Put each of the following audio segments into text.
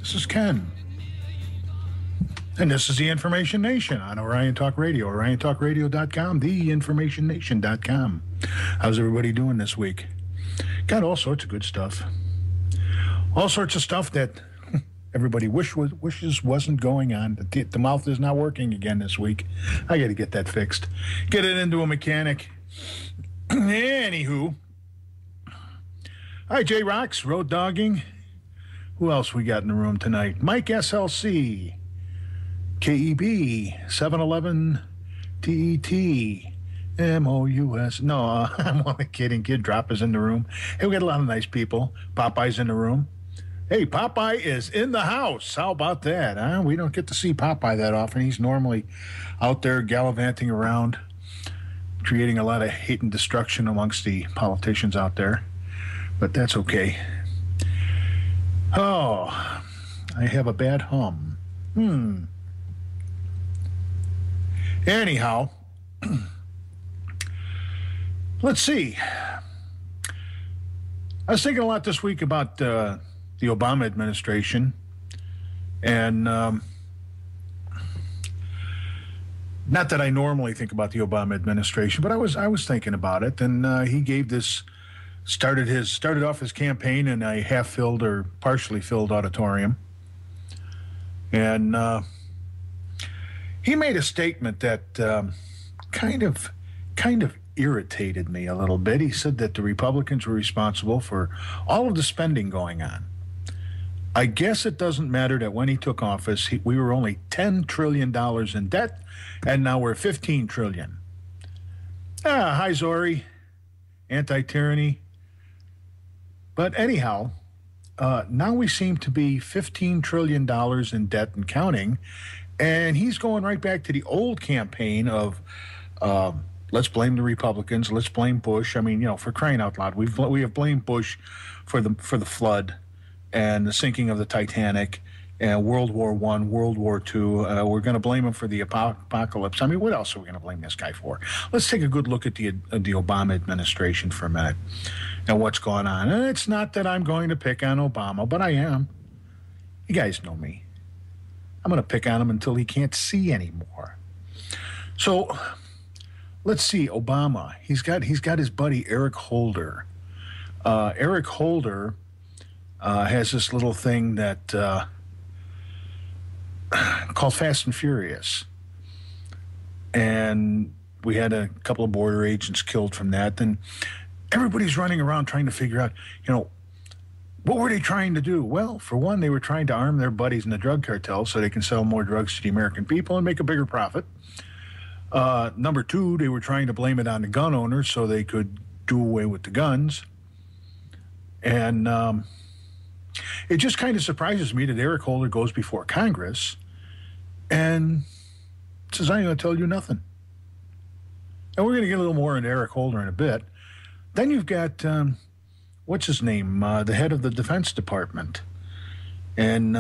This is Ken. And this is the Information Nation on Orion Talk Radio, oriontalkradio.com, theinformationnation.com. How's everybody doing this week? Got all sorts of good stuff. All sorts of stuff that everybody wishes wasn't going on. The mouth is not working again this week. I got to get that fixed. Get it into a mechanic. Anywho. Hi, J-Rocks, Road Dogging. Who else we got in the room tonight? Mike SLC. KEB, 711 TET, MOUS. No, I'm only kidding. Kid Drop is in the room. Hey, we got a lot of nice people. Popeye's in the room. Hey, Popeye is in the house. How about that, huh? We don't get to see Popeye that often. He's normally out there gallivanting around, creating a lot of hate and destruction amongst the politicians out there. But that's okay. Oh, I have a bad hum. Anyhow, let's see. I was thinking a lot this week about the Obama administration, and not that I normally think about the Obama administration, but I was thinking about it, and he gave this started off his campaign in a half-filled or partially filled auditorium, and he made a statement that kind of irritated me a little bit. He said that the Republicans were responsible for all of the spending going on. I guess it doesn't matter that when he took office, we were only $10 trillion in debt, and now we're $15 trillion. Hi, Zori. Anti-tyranny. But anyhow, now we seem to be $15 trillion in debt and counting, and he's going right back to the old campaign of let's blame the Republicans, let's blame Bush. I mean, for crying out loud, we have blamed Bush for the flood and the sinking of the Titanic and World War I, World War II. We're going to blame him for the apocalypse. I mean, what else are we going to blame this guy for? Let's take a good look at the Obama administration for a minute and what's going on. And it's not that I'm going to pick on Obama, but I am. You guys know me. I'm going to pick on him until he can't see anymore. So let's see, Obama. He's got his buddy Eric Holder. Eric Holder has this little thing that called Fast and Furious, and we had a couple of border agents killed from that. And everybody's running around trying to figure out, what were they trying to do? Well, for one, they were trying to arm their buddies in the drug cartel so they can sell more drugs to the American people and make a bigger profit. Number two, they were trying to blame it on the gun owners so they could do away with the guns. And it just kind of surprises me that Eric Holder goes before Congress and says, I ain't going to tell you nothing. And we're going to get a little more into Eric Holder in a bit. Then you've got... what's his name? The head of the Defense Department. And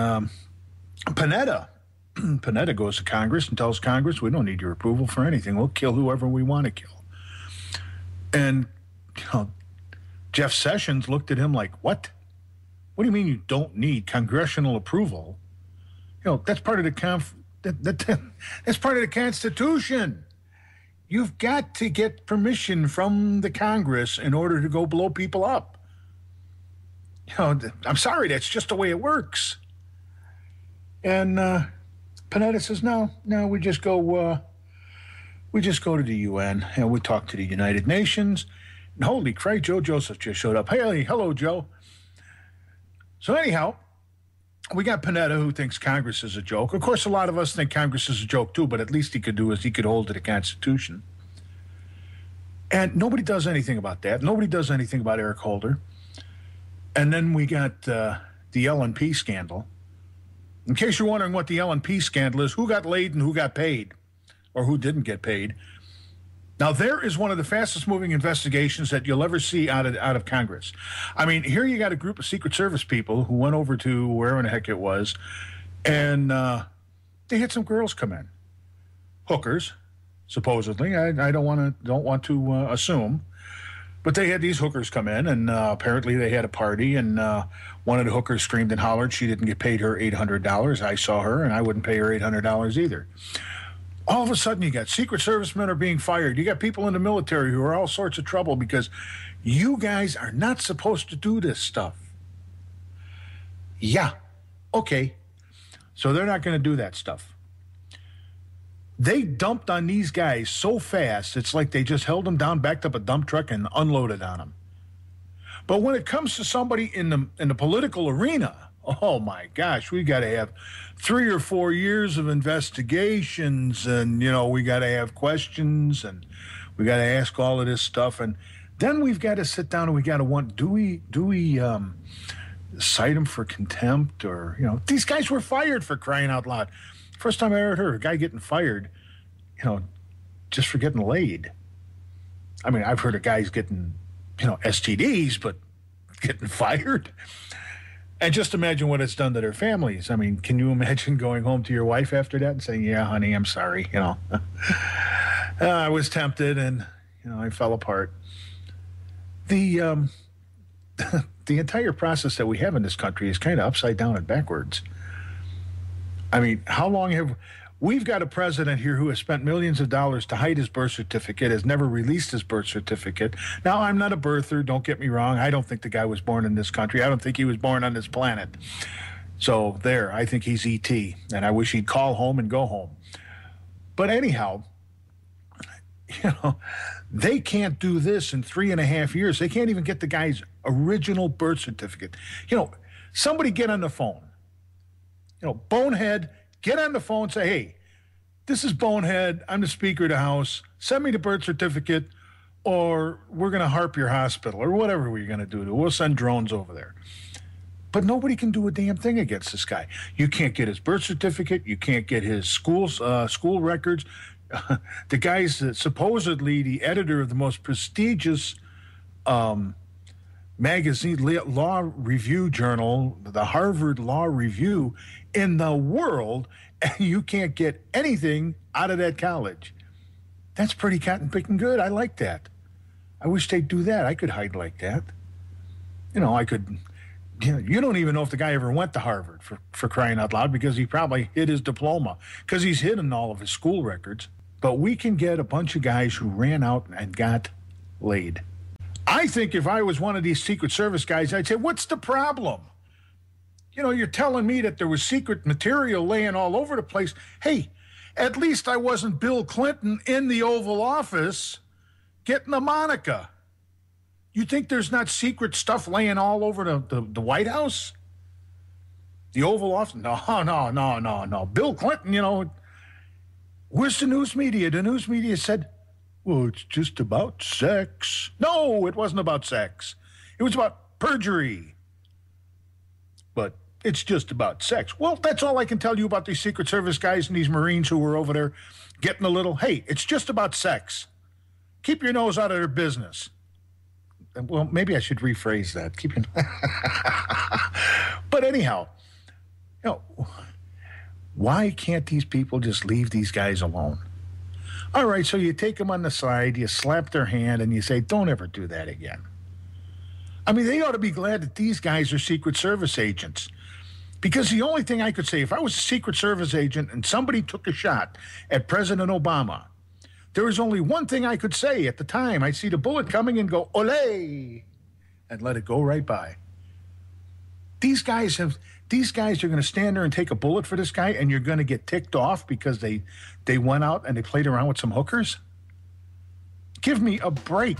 Panetta. Panetta goes to Congress and tells Congress, we don't need your approval for anything. We'll kill whoever we want to kill. And Jeff Sessions looked at him like, what? What do you mean you don't need congressional approval? That's part of the that's part of the Constitution. You've got to get permission from the Congress in order to go blow people up. I'm sorry, that's just the way it works. And Panetta says, no, we just go to the UN and we talk to the United Nations. And holy Christ, Joe Joseph just showed up. Hey, hello, Joe. So anyhow, we got Panetta, who thinks Congress is a joke. Of course, a lot of us think Congress is a joke too, but at least he could do is he could hold to the Constitution. And nobody does anything about that. Nobody does anything about Eric Holder. And then we got the L&P scandal. In case you're wondering what the L&P scandal is, who got laid and who got paid, or who didn't get paid. Now, there is one of the fastest-moving investigations that you'll ever see out of Congress. I mean, here you got a group of Secret Service people who went over to wherever the heck it was, and they had some girls come in, hookers, supposedly. I don't want to assume, But they had these hookers come in, and apparently they had a party, and one of the hookers screamed and hollered she didn't get paid her $800. I saw her, and I wouldn't pay her $800 either. All of a sudden, you got Secret Service men are being fired. You got people in the military who are all sorts of trouble because you guys are not supposed to do this stuff. Yeah, okay. So they're not going to do that stuff. They dumped on these guys so fast, it's like they just held them down, backed up a dump truck, and unloaded on them. But when it comes to somebody in the political arena, oh my gosh, we got to have 3 or 4 years of investigations, and we got to have questions, and we got to ask all of this stuff, and then we've got to sit down and we got to do we cite them for contempt, or these guys were fired, for crying out loud. First time I ever heard a guy getting fired, just for getting laid. I mean, I've heard of guys getting, STDs, but getting fired. And just imagine what it's done to their families. I mean, can you imagine going home to your wife after that and saying, "Yeah, honey, I'm sorry. I was tempted and, I fell apart." The entire process that we have in this country is kind of upside down and backwards. I mean, how long we've got a president here who has spent millions of dollars to hide his birth certificate, has never released his birth certificate. Now, I'm not a birther, don't get me wrong. I don't think the guy was born in this country. I don't think he was born on this planet. So there, I think he's E.T., and I wish he'd call home and go home. But anyhow, they can't do this in 3.5 years. They can't even get the guy's original birth certificate. Somebody get on the phone. Bonehead, get on the phone and say, "Hey, this is Bonehead. I'm the Speaker of the House. Send me the birth certificate, or we're going to harp your hospital," or whatever we're going to do. We'll send drones over there. But nobody can do a damn thing against this guy. You can't get his birth certificate. You can't get his school records. The guy's supposedly the editor of the most prestigious magazine, law review journal, the Harvard Law Review in the world, and you can't get anything out of that college. That's pretty cotton picking good. I like that. I wish they'd do that. I could hide like that. I could. You don't even know if the guy ever went to Harvard, for crying out loud, because he probably hid his diploma, because he's hidden all of his school records. But we can get a bunch of guys who ran out and got laid. I think if I was one of these Secret Service guys, I'd say, "What's the problem? You're telling me that there was secret material laying all over the place. Hey, at least I wasn't Bill Clinton in the Oval Office getting a Monica. You think there's not secret stuff laying all over the White House? The Oval Office? No. Bill Clinton, where's the news media? The news media said, "Well, it's just about sex." No, it wasn't about sex. It was about perjury. But it's just about sex. Well, that's all I can tell you about these Secret Service guys and these Marines who were over there getting a little, "Hey, it's just about sex. Keep your nose out of their business." Well, maybe I should rephrase that. But anyhow, why can't these people just leave these guys alone? All right, so you take them on the side, you slap their hand, and you say, "Don't ever do that again." I mean, they ought to be glad that these guys are Secret Service agents. Because the only thing I could say, if I was a Secret Service agent and somebody took a shot at President Obama, there was only one thing I could say at the time. I'd see the bullet coming and go, "Olé," and let it go right by. These guys are going to stand there and take a bullet for this guy, and you're going to get ticked off because they went out and they played around with some hookers? Give me a break.